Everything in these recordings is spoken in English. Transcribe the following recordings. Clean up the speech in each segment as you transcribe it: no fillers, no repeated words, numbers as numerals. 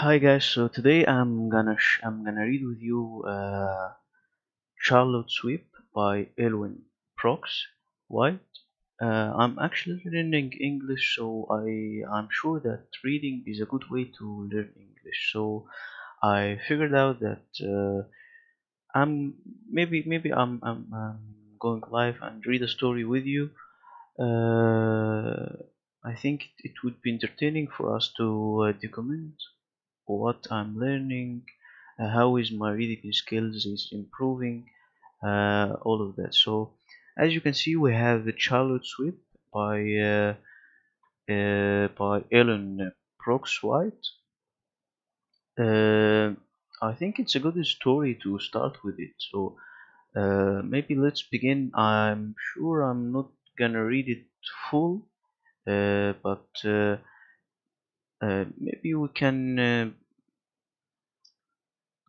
Hi guys, so today I'm gonna read with you Charlotte Sweep by Elwin Prox White. I'm actually learning English, so I'm sure that reading is a good way to learn English. So I figured out that I'm maybe I'm going live and read a story with you. I think it would be entertaining for us to document what I'm learning, how is my reading skills is improving, all of that. So as you can see, we have the Charlotte Sweep by Ellen Brooks White. Uh, I think it's a good story to start with it. So maybe let's begin. I'm sure I'm not gonna read it full, but maybe we can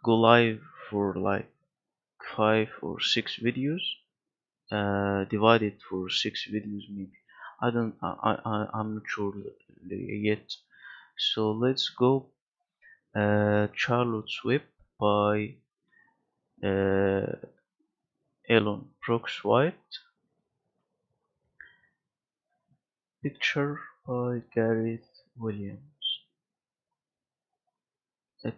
go live for like 5 or 6 videos, divided for 6 videos maybe. I don't I'm not sure yet. So let's go. Charlotte Swift by uh, Elon Brooks White. Picture by Gareth Williams.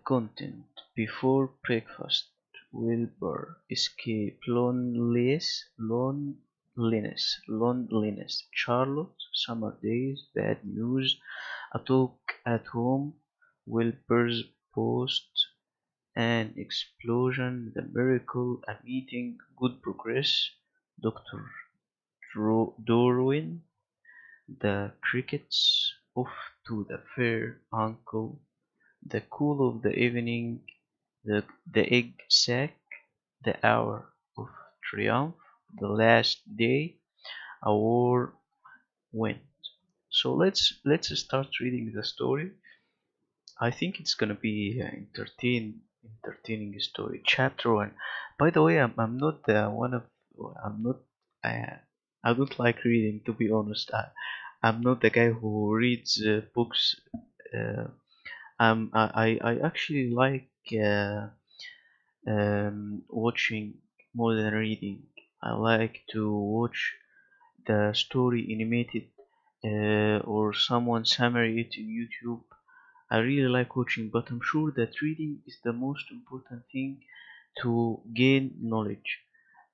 Content: before breakfast, Wilbur escape loneliness, Charlotte, summer days, bad news, a talk at home, Wilbur's post, an explosion, the miracle, a meeting, good progress, Dr. Darwin, the crickets, off to the fair, uncle, the cool of the evening, the egg sack, the hour of triumph, the last day, a war went. So let's start reading the story. I think it's gonna be entertaining story. Chapter one. By the way, I'm not one of I'm not uh, I don't like reading, to be honest. I'm not the guy who reads books. Uh, I actually like watching more than reading. I like to watch the story animated, or someone summary it in YouTube. I really like watching, but I'm sure that reading is the most important thing to gain knowledge.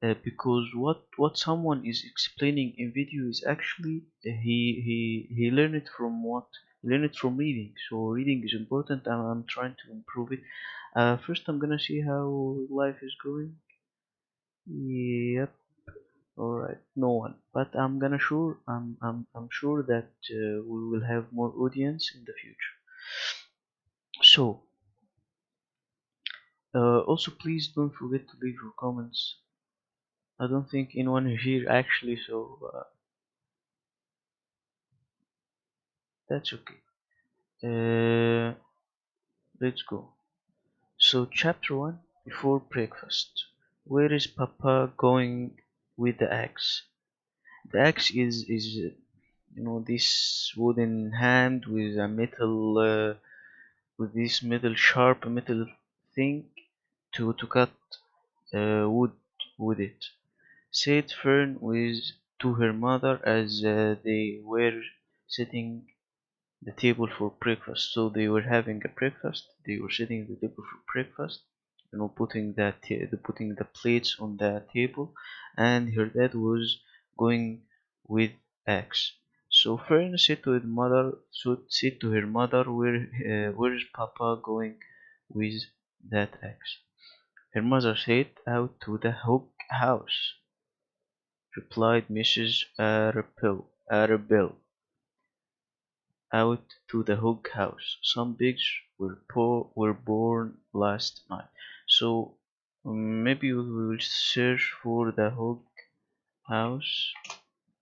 Because what someone is explaining in video is actually he learned it from what he learned it from reading. So reading is important, and I'm trying to improve it. First, I'm gonna see how life is going. Yep. All right. No one, but I'm sure that we will have more audience in the future. So also, please don't forget to leave your comments. I don't think anyone is here actually, so that's okay. Uh, let's go. So, chapter 1: before breakfast. Where is Papa going with the axe? The axe is this wooden hand with a metal with this metal sharp metal thing to cut wood with it, said Fern with to her mother as they were sitting the table for breakfast. So they were having a breakfast. They were sitting at the table for breakfast, putting the plates on the table, and her dad was going with eggs. So Fern said to her mother, where is Papa going with that eggs? Her mother said, out to the Hook house, replied Mrs. Arabelle. Out to the Hook house. Some pigs were born last night. So maybe we will search for the Hook house.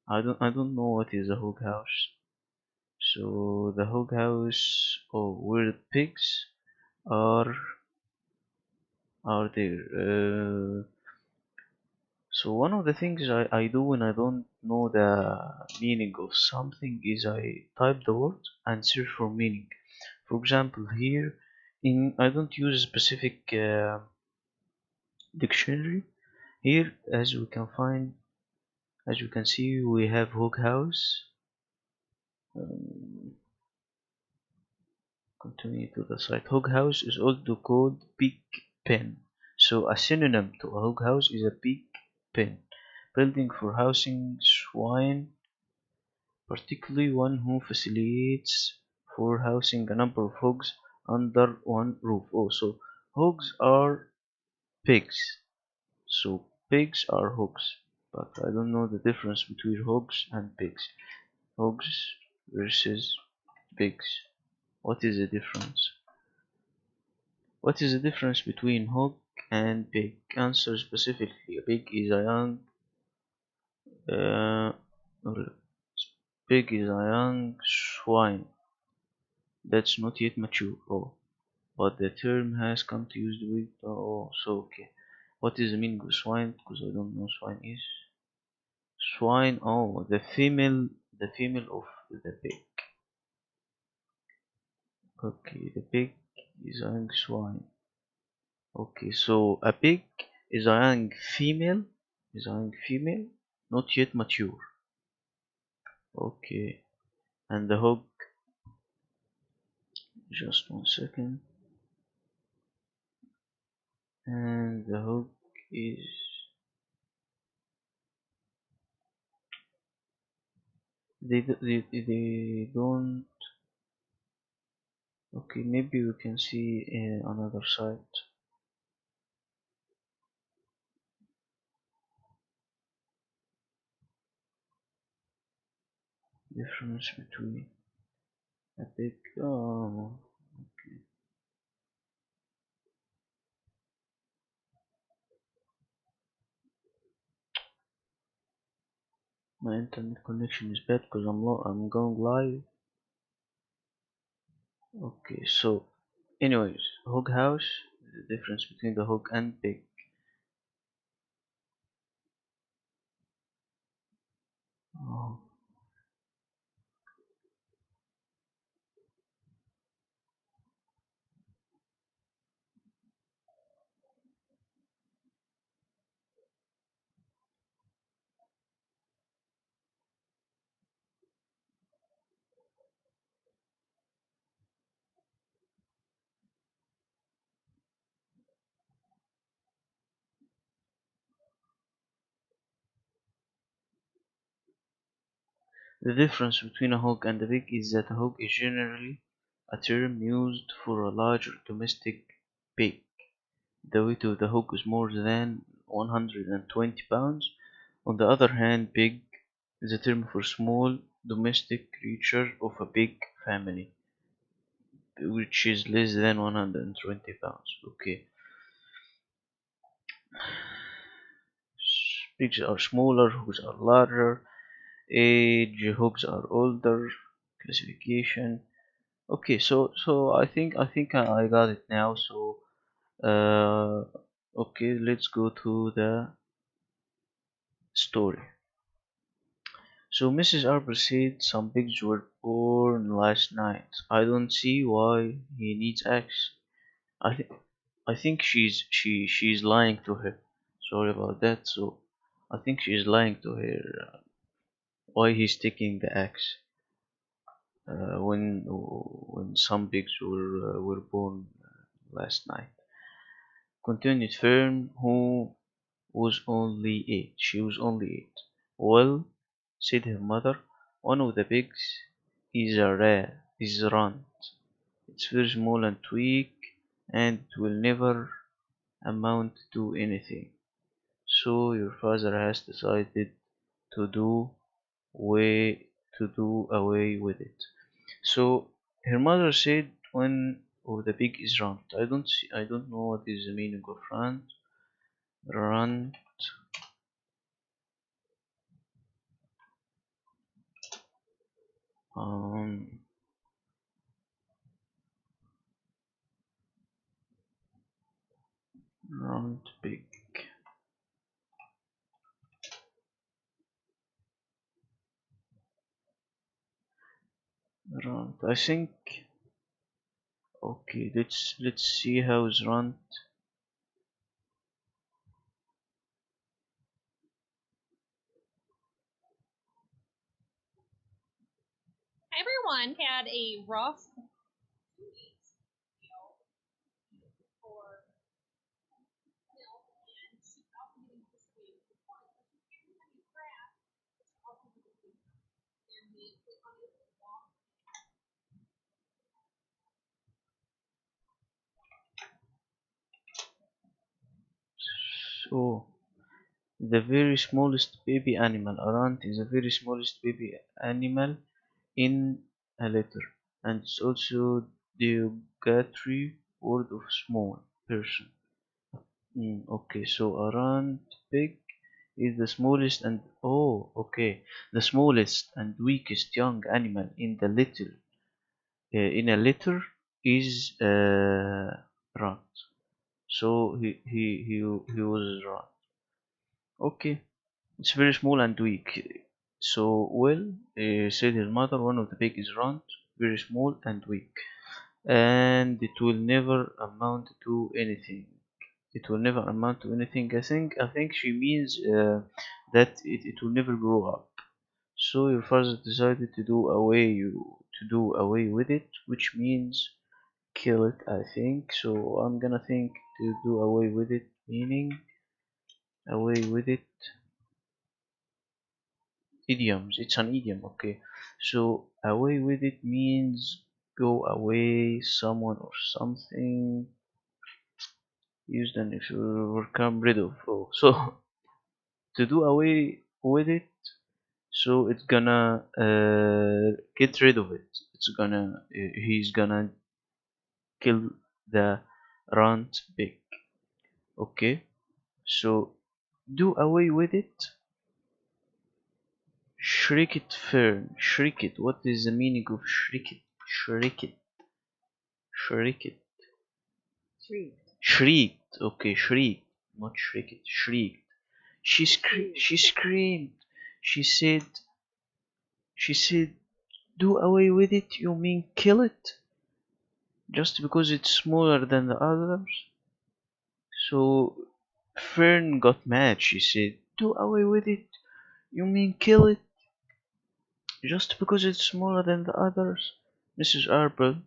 I don't know what is a Hook house. So the Hook house, where the pigs are are there. So one of the things I do when I don't know the meaning of something is I type the word and search for meaning. For example, here In I don't use a specific dictionary here. As you can see, we have hog house. Um, Continue to the site. Hog house is also called pig pen. So a synonym to a hog house is a pig pen, building for housing swine, particularly one who facilitates for housing a number of hogs under one roof. Oh, so hogs are pigs. So pigs are hogs, but I don't know the difference between hogs and pigs. Hogs versus pigs. What is the difference? What is the difference between hog and pig? Answer specifically. A pig is a young uh, or pig is a young swine that's not yet mature. Oh, but the term has come to use the word. Oh, so okay. What is the meaning of swine? Because I don't know swine is. Swine. Oh, the female of the pig. Okay, the pig is a young swine. Okay, so a pig is a young female. Is a young female, not yet mature. Okay, and the hog. Just 1 second. And the hog is. They don't. Okay, maybe we can see another site. Difference between a pig. Oh, okay. My internet connection is bad because I'm going live. Okay, so anyways, hog house. The difference between the hog and pig. Oh, the difference between a hog and a pig is that a hog is generally a term used for a larger domestic pig. The weight of the hog is more than 120 pounds. On the other hand, pig is a term for small domestic creature of a big family, which is less than 120 pounds. Okay, pigs are smaller, hogs are larger, age hogs are older, classification. Okay, so I got it now. So uh, okay, let's go to the story. So Mrs. Arbor said some pigs were born last night. I don't see why he needs eggs. I think I think she's lying to her. Sorry about that. So I think she's lying to her. Why he's taking the eggs when some pigs were born last night. Continued Fern, who was only 8. She was only 8. Well, said her mother, one of the pigs is a runt. It's very small and weak, and it will never amount to anything. So your father has decided to way do away with it. So her mother said one of the pig is runt. I don't know what is the meaning of runt. Runt. Um, round pig. Round. I think. Okay, let's see how's run. So the very smallest baby animal, a ant is the very smallest baby animal in a letter, and it's also the derogatory word of small person. Okay, so a ant pig is the smallest and okay, the smallest and weakest young animal in the little in a litter is rat. So he was rat. Okay, it's very small and weak. So well, said his mother, one of the pig is round, very small and weak, and it will never amount to anything. It will never amount to anything. I think she means that it will never grow up. So your father decided to do away with it, which means kill it. I think so. I'm gonna think to do away with it, meaning away with it. Idioms. It's an idiom. Okay. So away with it means go away, someone or something used and if you overcome rid of. Oh, so to do away with it, so it's gonna get rid of it. He's gonna kill the runt pig. Okay, so do away with it. Shriek it, Fern. Shriek it. What is the meaning of shriek it? Shriek it. Shriek it. Shrieked. Okay, shrieked. Not shriek it. Shrieked. She screamed. She said. She said, "Do away with it. You mean kill it? Just because it's smaller than the others?" So Fern got mad. She said, "Do away with it. You mean kill it? Just because it's smaller than the others?" Mrs. Arbel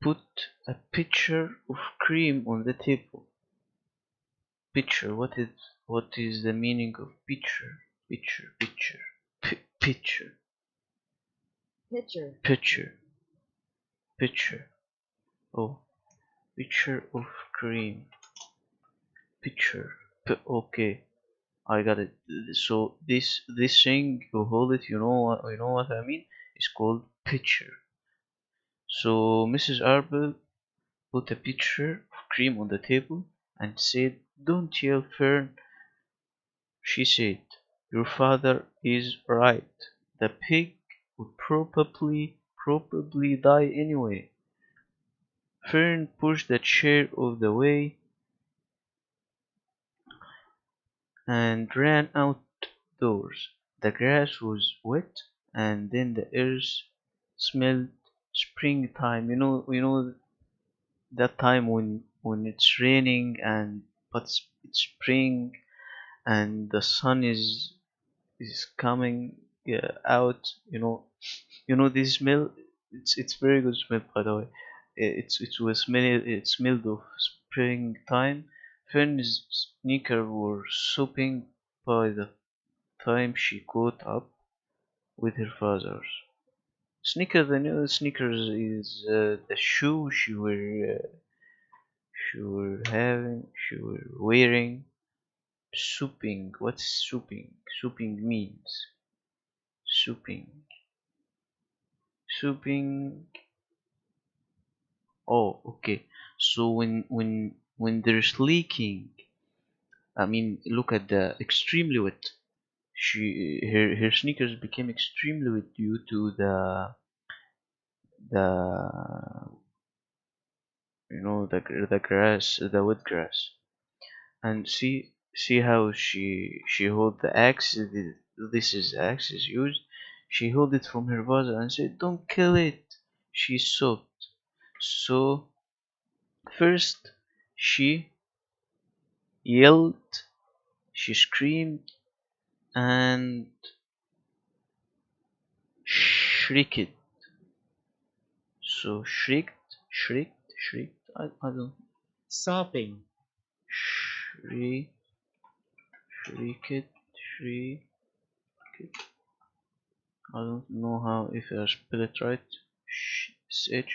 put a pitcher of cream on the table. Pitcher. What is the meaning of pitcher? Pitcher. Pitcher. Pitcher. Pitcher. Pitcher. Oh, pitcher of cream. Pitcher. Okay, I got it. So this thing you hold it. You know what I mean. It's called pitcher. So Mrs. Arbel put a pitcher of cream on the table and said, "Don't yell, Fern," she said. "Your father is right. The pig would probably die anyway." Fern pushed the chair out of the way and ran outdoors. The grass was wet, and then the earth smelled springtime. You know that time when it's raining and but it's spring and the sun is coming out. You know this smell. It's very good smell, by the way. It smelled of springtime. Fern's sneakers were sopping by the time she caught up with her father's. Sneakers, I know sneakers is the shoe she were wearing. Souping. What's souping? Souping means souping. Souping. Oh, okay. So when there's leaking, I mean, look at the extremely wet. Her sneakers became extremely wet due to the the grass, the wet grass. And see how she hold the axe. This is axe is used. She hold it from her father and said, "Don't kill it. She sobbed. So first she yelled, she screamed, and shrieked. So shrieked. I don't. Sobbing. Shriek, shrieked, shriek. I don't know how if I spell it right. Shrieked.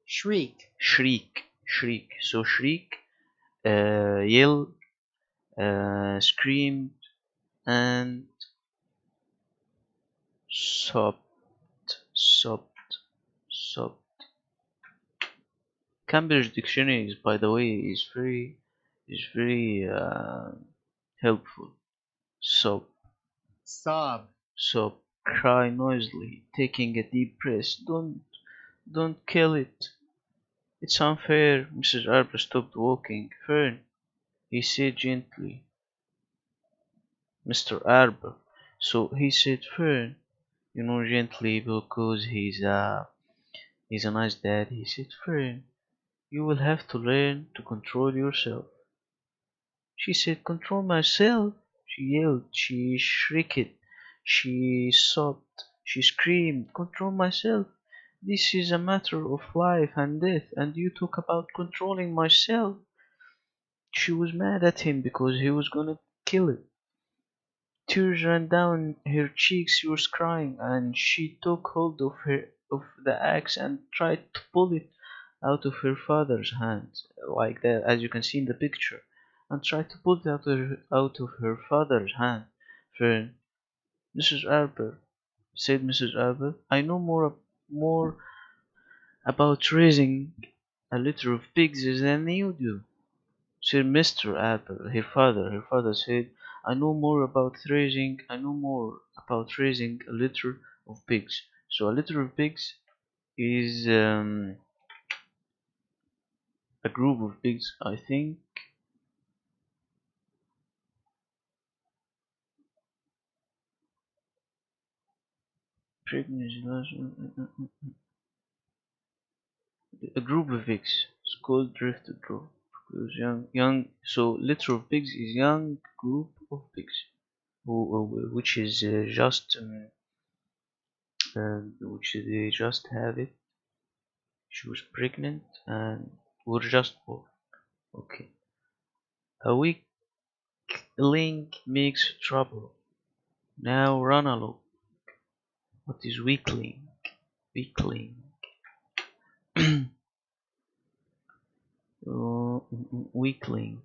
Shriek. Shriek. So shriek, yell, screamed, and sobbed, sobbed, sobbed. Cambridge Dictionary, by the way, is very helpful. Sob, Sob. sob, cry noisily, taking a deep breath. Don't kill it. It's unfair. Mrs. Arbor stopped walking. Fern, he said gently. Mr. Arbor. So he said, Fern, gently because he's a nice dad. He said, Fern, you will have to learn to control yourself. She said, control myself. She yelled, she shrieked, she sobbed, she screamed, control myself. This is a matter of life and death, and you talk about controlling myself. She was mad at him because he was gonna kill it. Tears ran down her cheeks. She was crying, and she took hold of the axe and tried to pull it out of her father's hands, like that, as you can see in the picture, and tried to pull it out of her father's hand. Fern, Mrs. Arbor, said Mrs. Arbor, I know more about raising a litter of pigs than you do. Said Mr. Arbor, her father. Her father said, I know more about raising a litter of pigs. So a litter of pigs is a group of pigs, I think. Pregnancy, a group of pigs. It's called drifted group. Because young. So litter of pigs is young group of pigs, which is just which they just have it. She was pregnant and were just born. Okay. A weakling makes trouble. Now run along. What is weakling? Weakling. Weakling.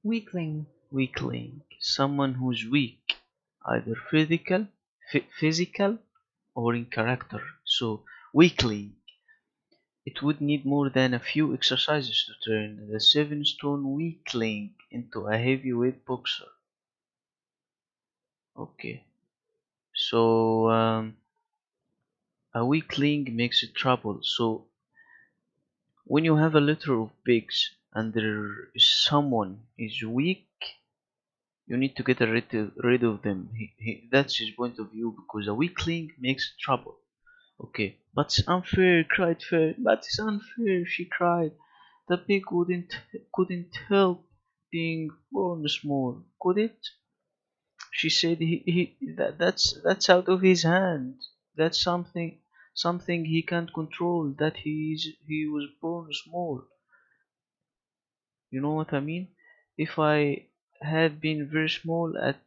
Weakling. Weakling. Someone who's weak, either physical or in character. So weakling. It would need more than a few exercises to turn the 7-stone weakling into a heavyweight boxer. Okay. So a weakling makes trouble. So when you have a litter of pigs and there is someone is weak, you need to get rid of them. That's his point of view because a weakling makes trouble. Okay, but it's unfair, cried Fern. But it's unfair, she cried. The pig couldn't help being born small, could it? She said that's out of his hand. That's something he can't control. That he was born small. You know what I mean? If I had been very small at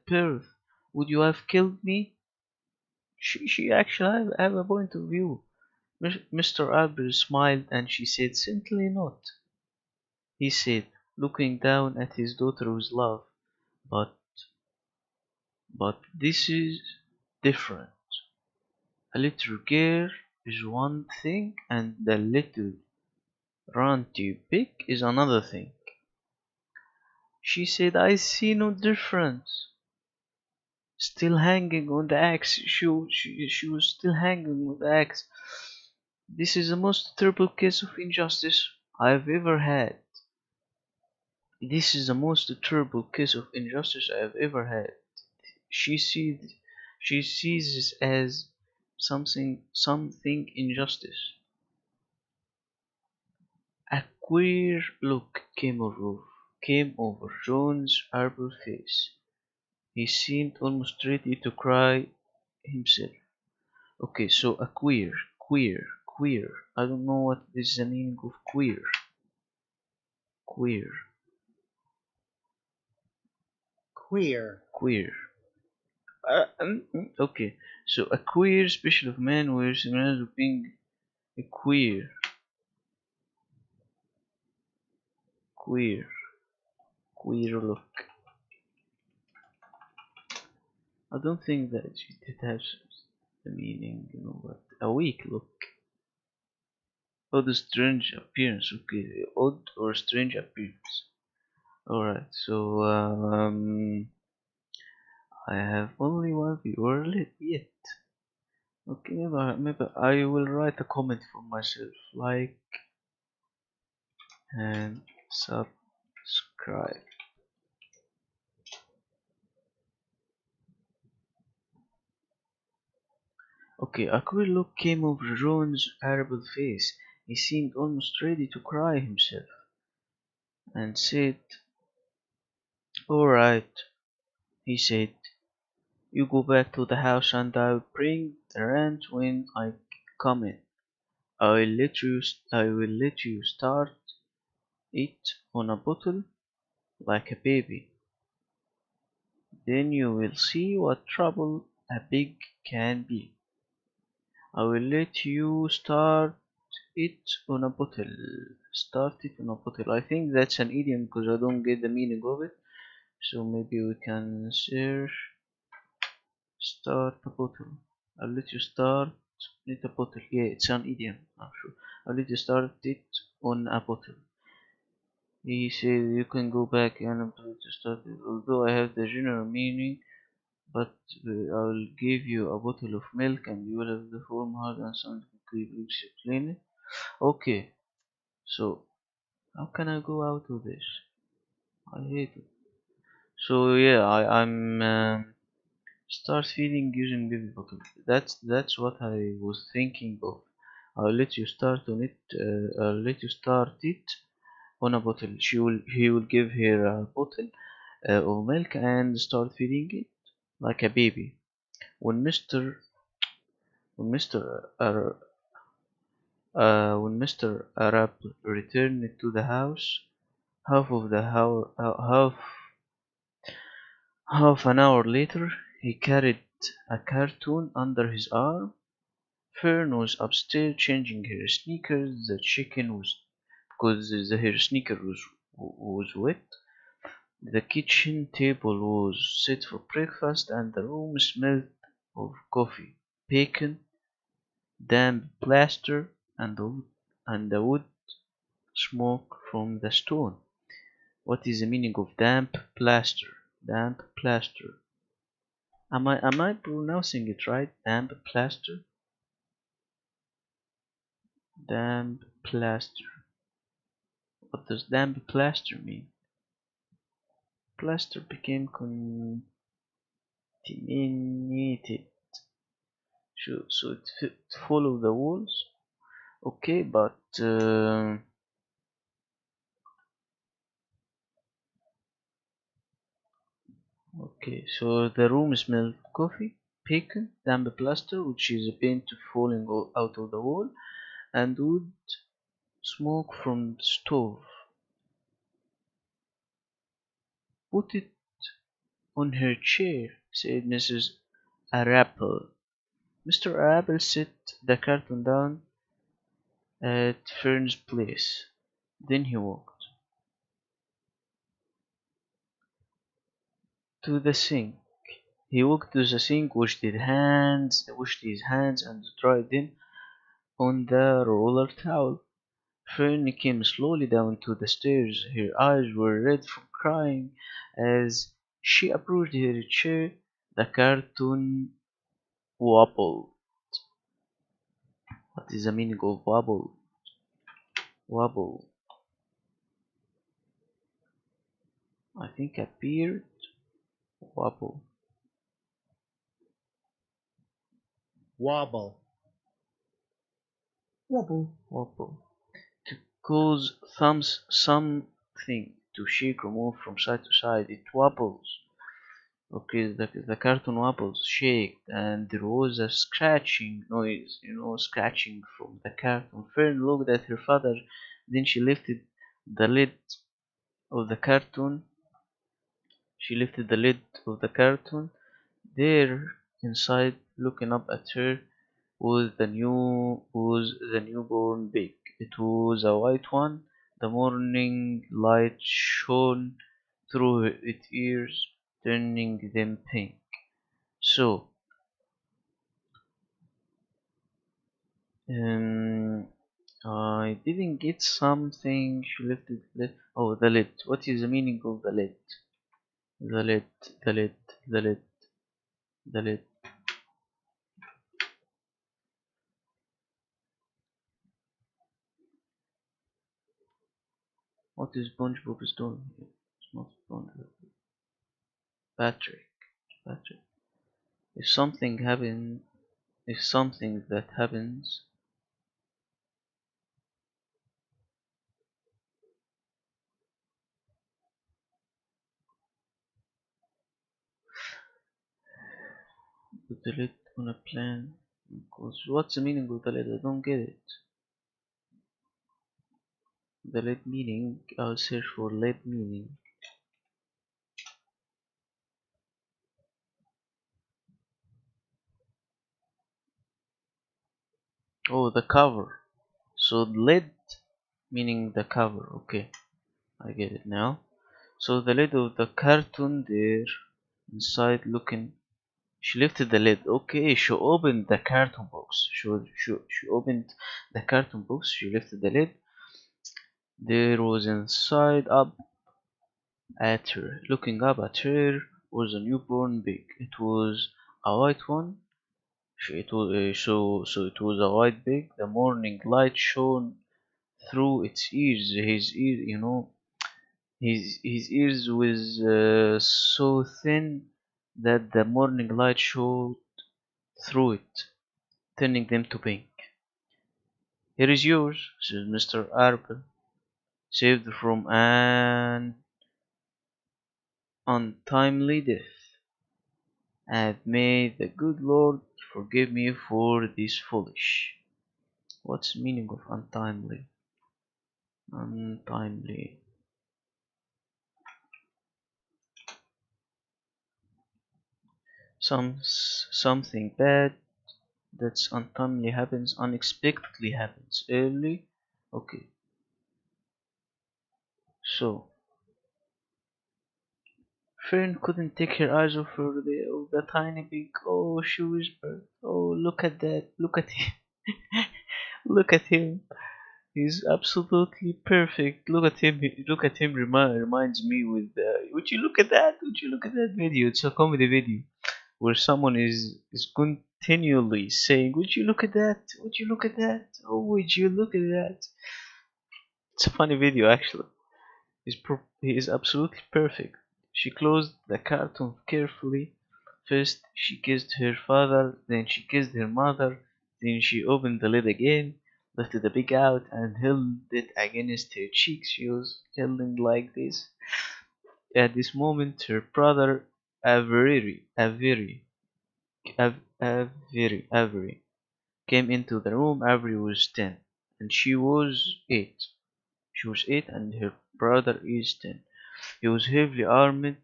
birth, would you have killed me? She actually have a point of view. Mr. Albert smiled and she said, simply not. He said, looking down at his daughter with love. But but this is different. A little girl is one thing and the little ranty pig is another thing. She said, I see no difference. Still hanging on the axe. She was still hanging on the axe. This is the most terrible case of injustice I've ever had. This is the most terrible case of injustice I have ever had. She said, She sees this as something injustice. A queer look came over John's arbor face. He seemed almost ready to cry himself. Okay, so a queer. I don't know what is the meaning of queer, Queer. queer. Okay, so a queer special of man where similar to being a queer, queer look. I don't think that it has the meaning, but a weak look. Odd strange appearance, okay, odd or strange appearance. Alright, so I have only one viewer yet. Okay, maybe I will write a comment for myself, like and subscribe. Okay, a queer look came over John's arable face. He seemed almost ready to cry himself, and said, "All right," he said, "you go back to the house and I'll bring the rent when I come in. I will let you start it on a bottle like a baby. Then you will see what trouble a pig can be. I will let you it on a bottle. Start it on a bottle." I think that's an idiom because I don't get the meaning of it. So maybe we can search start a bottle. I'll let you start it a bottle. Yeah, it's an idiom. I'm sure. I'll let you start it on a bottle. He said you can go back and start it. Although I have the general meaning, but I'll give you a bottle of milk and you will have the form hard and something quickly explain it. Okay, so how can I go out of this? I hate it. So yeah, I'm start feeding using baby bottle. That's what I was thinking of. I'll let you start on it. I'll let you start it on a bottle. He will give her a bottle of milk and start feeding it like a baby. When Mister when Mr. Arab returned to the house, half of the hour, half an hour later, he carried a cartoon under his arm. Fern was upstairs changing her sneakers. The chicken was because her sneaker was wet. The kitchen table was set for breakfast, and the room smelled of coffee, bacon, damp plaster, and the wood smoke from the stone. What is the meaning of damp plaster? Damp plaster. Am I pronouncing it right? Damp plaster? Damp plaster. What does damp plaster mean? Plaster became contaminated. So it follow the walls. Okay, but okay. So the room smelled coffee, bacon, damp plaster, which is a paint falling out of the wall, and wood smoke from the stove. "Put it on her chair," said Mrs. Arapel. Mr. Arapel set the carton down at Fern's place. Then he walked to the sink. He walked to the sink, washed his hands, and dried them on the roller towel. Fern came slowly down to the stairs. Her eyes were red from crying. As she approached her chair, the cartoon wobbled. What is the meaning of wobble? Wobble. I think appeared. Wobble. Wobble. Wobble, wobble. To cause thumbs something to shake or move from side to side, it wobbles. Okay, the cartoon wobbles, shake, and there was a scratching noise, scratching from the cartoon. Fern looked at her father, then she lifted the lid of the cartoon. She lifted the lid of the cartoon. There, inside, looking up at her, was the newborn pig. It was a white one. The morning light shone through its ears, turning them pink. So, um, I didn't get something. She lifted lid. Oh, the lid. What is the meaning of the lid? The lid, the lid, the lid, the lid. What is SpongeBob doing here? It's not SpongeBob. Patrick. Patrick. If something happens, if something that happens, put the lid on a plan. Because what's the meaning of the lid? I don't get it. The lid meaning. I'll search for lid meaning. Oh, the cover. So lid meaning the cover. Okay, I get it now. So the lid of the cartoon there inside looking. She lifted the lid. Okay, she opened the carton box. She opened the carton box. She lifted the lid. There was inside up at her. Looking up at her was a newborn pig. It was a white one. It was a white pig. The morning light shone through its ears. His ears was so thin that the morning light shone through it, turning them to pink. Here is yours, said Mr. Arpel, saved from an untimely death. And may the good Lord forgive me for this foolish. What's the meaning of untimely? Untimely. Something bad that's untimely happens, unexpectedly happens, early. Okay, so Fern couldn't take her eyes off of the tiny pig. Oh, she whispered. Oh, look at that. Look at him. Look at him. He's absolutely perfect. Look at him. Look at him. Reminds me with. Would you look at that? Would you look at that video? It's a comedy video where someone is continually saying, "Would you look at that? Would you look at that? Oh, would you look at that?" It's a funny video actually. He is absolutely perfect. She closed the carton carefully. First she kissed her father, then she kissed her mother, then she opened the lid again, lifted the pig out, and held it against her cheeks. She was holding like this. At this moment, her brother Avery came into the room. Avery was 10, and she was 8. She was 8, and her brother is 10. He was heavily armed,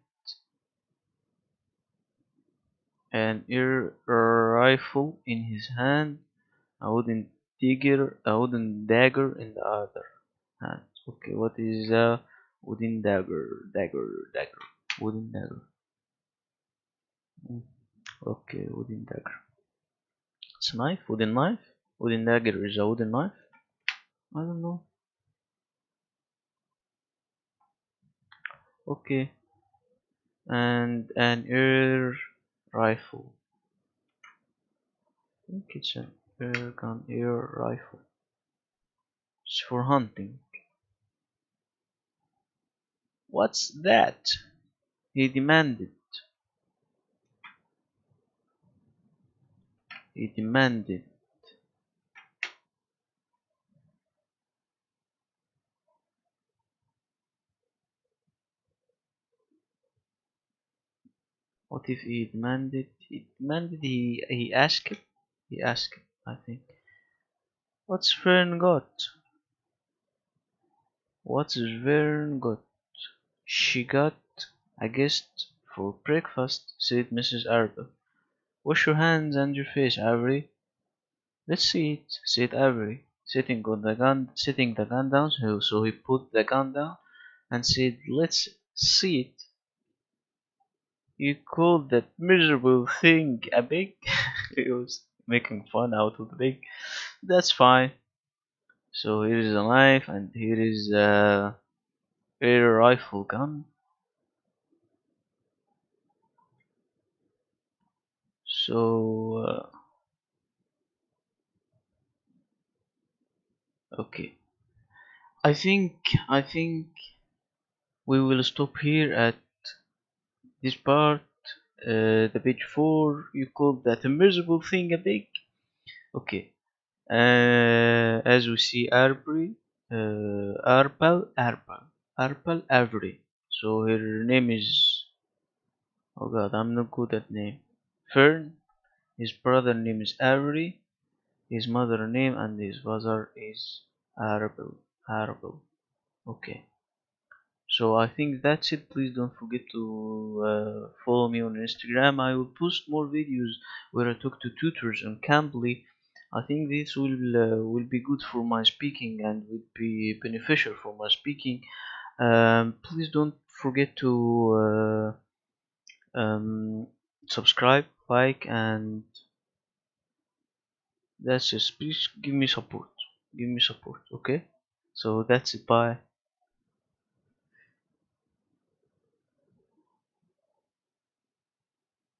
an air rifle in his hand, a wooden dagger in the other hand. Okay, what is a wooden dagger? Dagger. Wooden dagger. Mm, okay, wooden dagger. It's a knife, wooden knife. Wooden dagger is a wooden knife. I don't know. Okay, and an air rifle. I think it's an air rifle. It's for hunting. What's that? He demanded. he demanded. What if he demanded? He demanded. He asked. He asked. I think. What's Fern got? What's Fern got? She got a guest for breakfast, said Mrs. Arba. Wash your hands and your face, Avery. Let's see it, said Avery, sitting the gun down. So he put the gun down and said, "Let's see it." You called that miserable thing a pig? He was making fun out of the pig. That's fine. So here is a knife and here is a air rifle gun. So okay, I think we will stop here at this part. The page 4. You called that a miserable thing a pig? Okay. As we see Arbery, Arpal Avery. So her name is, oh god, I'm not good at name. Fern. His brother name is Avery. His mother name and his father is Arpal. Arpal. Okay. So I think that's it. Please don't forget to follow me on Instagram. I will post more videos where I talk to tutors on Cambly. I think this will be good for my speaking and will be beneficial for my speaking. Please don't forget to subscribe, like, and that's it. Please give me support. Give me support. Okay. So that's it. Bye.